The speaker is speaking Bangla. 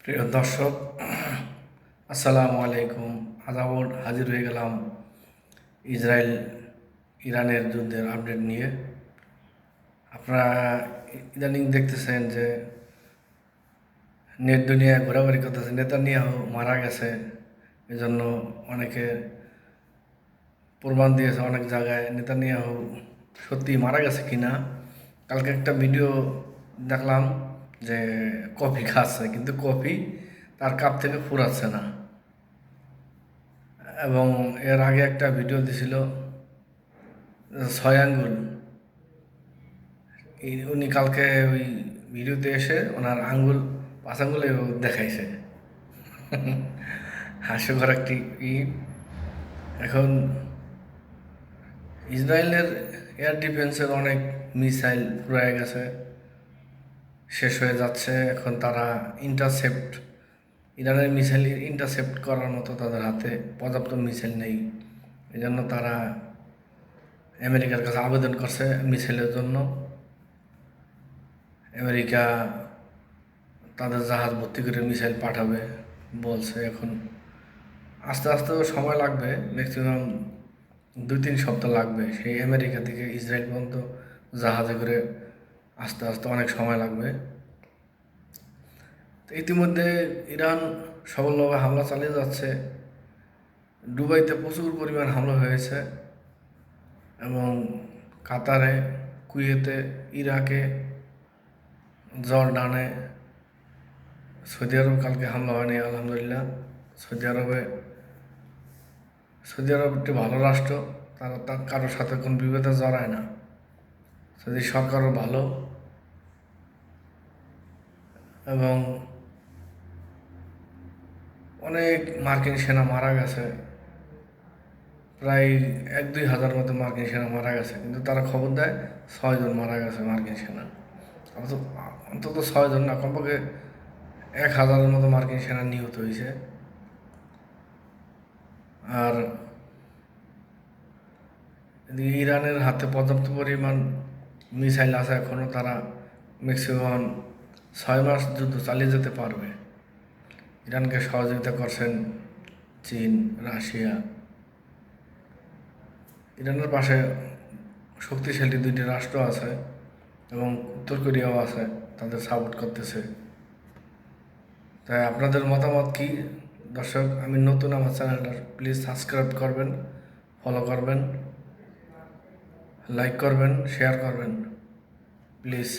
প্রিয় দর্শক, আসসালামু আলাইকুম। আজ আবার হাজির হয়ে গেলাম ইসরায়েল ইরানের যুদ্ধের আপডেট নিয়ে। আপনারা ইদানিং দেখতেছেন যে নেট দুনিয়ায় ঘোরাঘুরি করতেছে, নেতানিয়াহু মারা গেছে। এজন্য অনেকে প্রমাণ দিয়েছে অনেক জায়গায় নেতানিয়াহু সত্যি মারা গেছে কিনা। কালকে একটা ভিডিও দেখলাম যে কফি খাচ্ছে, কিন্তু কফি তার কাপ থেকে ফুরাচ্ছে না। এবং এর আগে একটা ভিডিও দিছিল 6 আঙ্গুল। উনি কালকে ওই ভিডিওতে এসে ওনার আঙ্গুল 5 আঙ্গুলে দেখাইছে। হাস্যকর একটি এখন ইসরায়েলের এয়ার ডিফেন্সের অনেক মিসাইল রয়ে গেছে, শেষ হয়ে যাচ্ছে। এখন তারা ইরানের মিসাইল ইন্টারসেপ্ট করার মতো তাদের হাতে পর্যাপ্ত মিসাইল নেই। এজন্য তারা আমেরিকার কাছে আবেদন করছে মিসাইলের জন্য। আমেরিকা তাদের জাহাজ ভর্তি করে মিসাইল পাঠাবে বলছে। এখন আস্তে আস্তে সময় লাগবে, ম্যাক্সিমাম 2-3 সপ্তাহ লাগবে সেই আমেরিকা থেকে ইসরায়েল পর্যন্ত জাহাজে করে আস্তে আস্তে অনেক সময় লাগবে। তো ইতিমধ্যে ইরান সফলভাবে হামলা চালিয়ে যাচ্ছে। দুবাইতে প্রচুর পরিমাণ হামলা হয়েছে এবং কাতারে, কুয়েতে, ইরাকে, জর্ডানে, সৌদি আরব কালকে হামলা হয়নি আলহামদুলিল্লাহ। সৌদি আরব একটি ভালো রাষ্ট্র, তারা তার কারোর সাথে কোনো বিভেদে জড়ায় না। সৌদি সরকারও ভালো এবং অনেক মার্কিন সেনা মারা গেছে, প্রায় 1-2 হাজার মতো মার্কিন সেনা মারা গেছে, কিন্তু তারা খবর দেয় 6 জন মারা গেছে মার্কিন সেনা। অন্তত 6 জন না, কমপক্ষে 1,000-এর মতো মার্কিন সেনা নিহত হয়েছে। আর এদিকে ইরানের হাতে পর্যাপ্ত পরিমাণ মিসাইল আছে, এখনও তারা ম্যাক্সিমাম 6 মাস যুদ্ধ চালিয়ে যেতে পারবে। ইরানকে সহযোগিতা করছেন চীন, রাশিয়া। ইরানের পাশে শক্তিশালী 2টি রাষ্ট্র আছে এবং উত্তর কোরিয়াও আছে, তাদের সাপোর্ট করতেছে। তাই আপনাদের মতামত কি দর্শক? আমি নতুন আমার চ্যানেলটা, প্লিজ সাবস্ক্রাইব করবেন, ফলো করবেন, লাইক করবেন, শেয়ার করবেন প্লিজ।